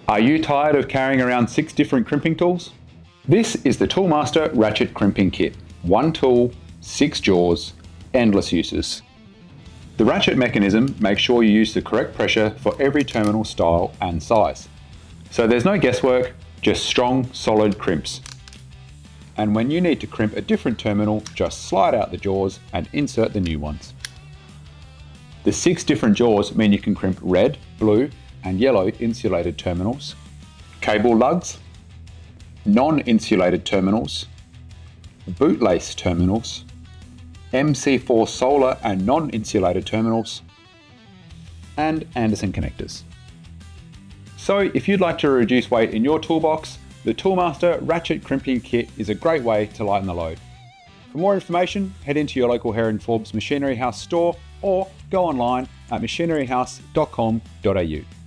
Are you tired of carrying around 6 different crimping tools? This is the Toolmaster Ratchet Crimping Kit. 1 tool, 6 jaws, endless uses. The ratchet mechanism makes sure you use the correct pressure for every terminal style and size. So there's no guesswork, just strong, solid crimps. And when you need to crimp a different terminal, just slide out the jaws and insert the new ones. The 6 different jaws mean you can crimp red, blue, and yellow insulated terminals, cable lugs, non-insulated terminals, bootlace terminals, MC4 solar and non-insulated terminals, and Anderson connectors. So if you'd like to reduce weight in your toolbox, the Toolmaster Ratchet Crimping Kit is a great way to lighten the load. For more information, head into your local Heron Forbes Machinery House store or go online at machineryhouse.com.au.